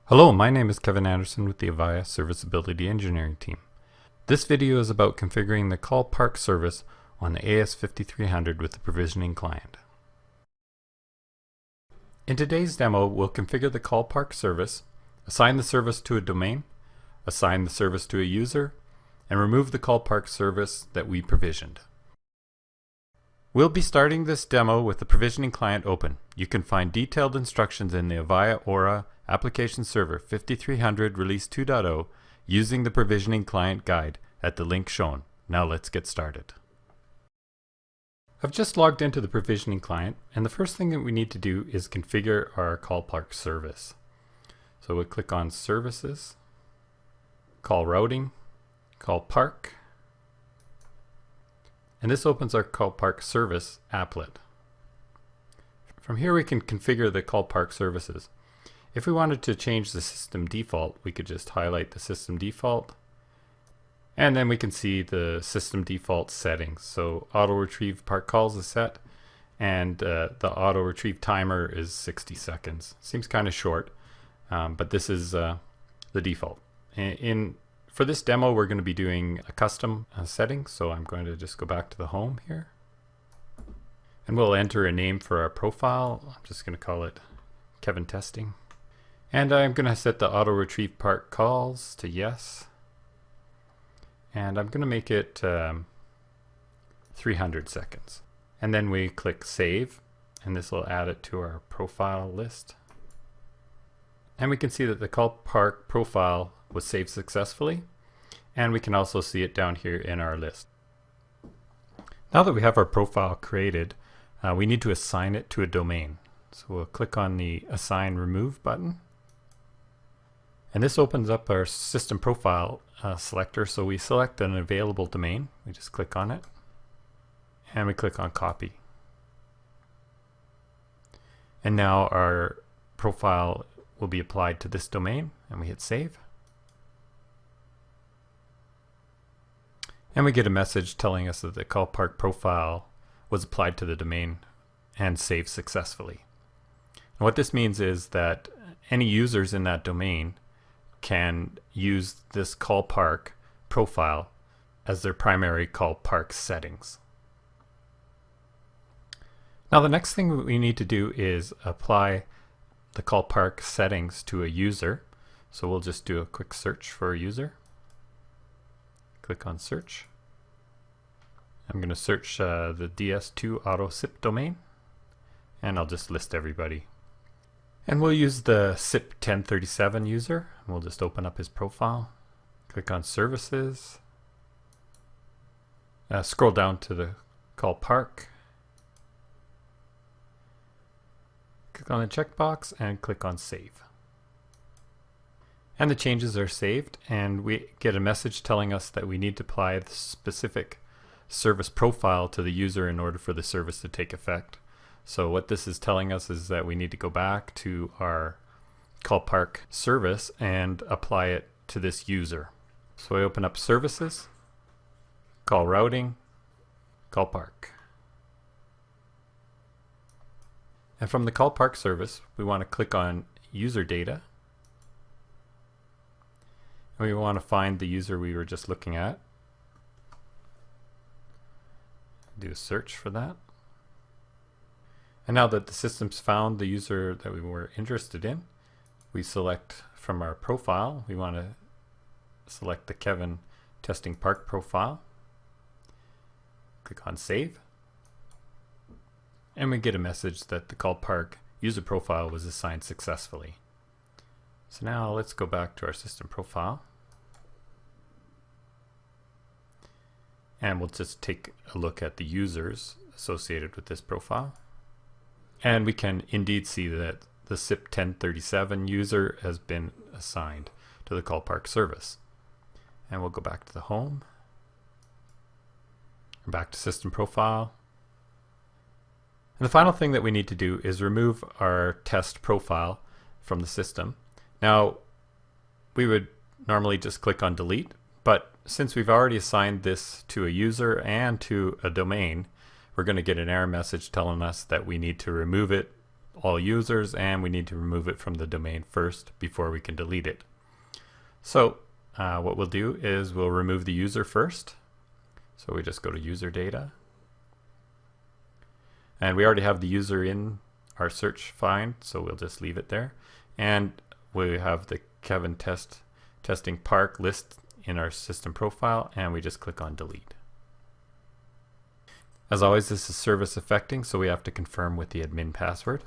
Hello, my name is Kevin Anderson with the Avaya Serviceability Engineering team. This video is about configuring the call park service on the AS5300 with the provisioning client. In today's demo, we'll configure the call park service, assign the service to a domain, assign the service to a user, and remove the call park service that we provisioned. We'll be starting this demo with the provisioning client open. You can find detailed instructions in the Avaya Aura Application Server 5300 Release 2.0 using the provisioning client guide at the link shown. Now let's get started. I've just logged into the provisioning client, and the first thing that we need to do is configure our call park service. So we'll click on Services, Call Routing, Call Park, and this opens our call park service applet. From here we can configure the call park services. If we wanted to change the system default, we could just highlight the system default, and then we can see the system default settings. So auto retrieve park calls is set, and the auto retrieve timer is 60 seconds. Seems kind of short, but this is the default. For this demo, we're going to be doing a custom setting, so I'm going to just go back to the home here. And we'll enter a name for our profile. I'm just going to call it Kevin Testing. And I'm going to set the auto retrieve park calls to yes. And I'm going to make it 300 seconds. And then we click Save, and this will add it to our profile list. And we can see that the call park profile was saved successfully, and we can also see it down here in our list. Now that we have our profile created, we need to assign it to a domain. So we'll click on the Assign Remove button, and this opens up our system profile selector. So we select an available domain, we just click on it, and we click on Copy. And now our profile will be applied to this domain, and we hit Save. And we get a message telling us that the call park profile was applied to the domain and saved successfully. And what this means is that any users in that domain can use this call park profile as their primary call park settings. Now the next thing we need to do is apply the call park settings to a user. So we'll just do a quick search for a user. Click on Search. I'm going to search the DS2 auto SIP domain, and I'll just list everybody. And we'll use the SIP 1037 user. We'll just open up his profile. Click on Services. Scroll down to the call park. Click on the checkbox and click on Save. And the changes are saved, and we get a message telling us that we need to apply the specific service profile to the user in order for the service to take effect. So what this is telling us is that we need to go back to our call park service and apply it to this user. So I open up Services, Call Routing, Call Park. And from the call park service, we want to click on User Data. And we want to find the user we were just looking at. Do a search for that. And now that the system's found the user that we were interested in, we select from our profile, we want to select the Kevin Testing Park profile. Click on Save. And we get a message that the call park user profile was assigned successfully. So now let's go back to our system profile. And we'll just take a look at the users associated with this profile. And we can indeed see that the SIP 1037 user has been assigned to the call park service. And we'll go back to the home, back to system profile. And the final thing that we need to do is remove our test profile from the system. Now, we would normally just click on Delete, but since we've already assigned this to a user and to a domain, we're going to get an error message telling us that we need to remove it all users, and we need to remove it from the domain first before we can delete it. So what we'll do is we'll remove the user first. So we just go to user data. And we already have the user in our search find, so we'll just leave it there. And we have the Kevin testing park list in our system profile, and we just click on delete. As always, this is service affecting, so we have to confirm with the admin password.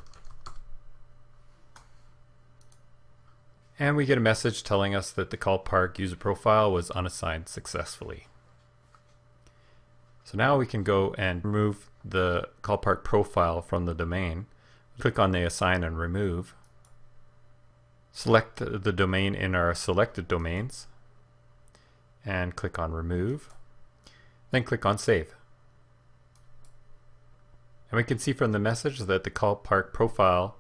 And we get a message telling us that the call park user profile was unassigned successfully. So now we can go and remove the call park profile from the domain. Click on the assign and remove. Select the domain in our selected domains and click on remove. Then click on save. And we can see from the message that the call park profile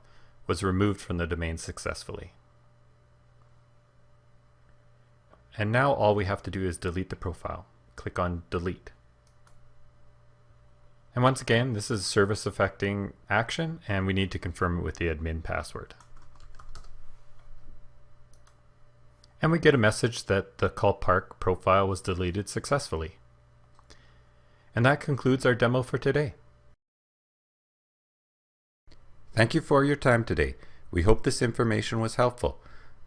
was removed from the domain successfully. And now all we have to do is delete the profile. Click on delete. And once again, this is service affecting action, and we need to confirm it with the admin password. And we get a message that the call park profile was deleted successfully. And that concludes our demo for today. Thank you for your time today. We hope this information was helpful.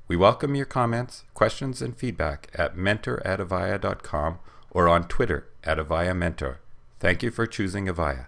We welcome your comments, questions, and feedback at mentor@avaya.com or on Twitter @AvayaMentor. Thank you for choosing Avaya.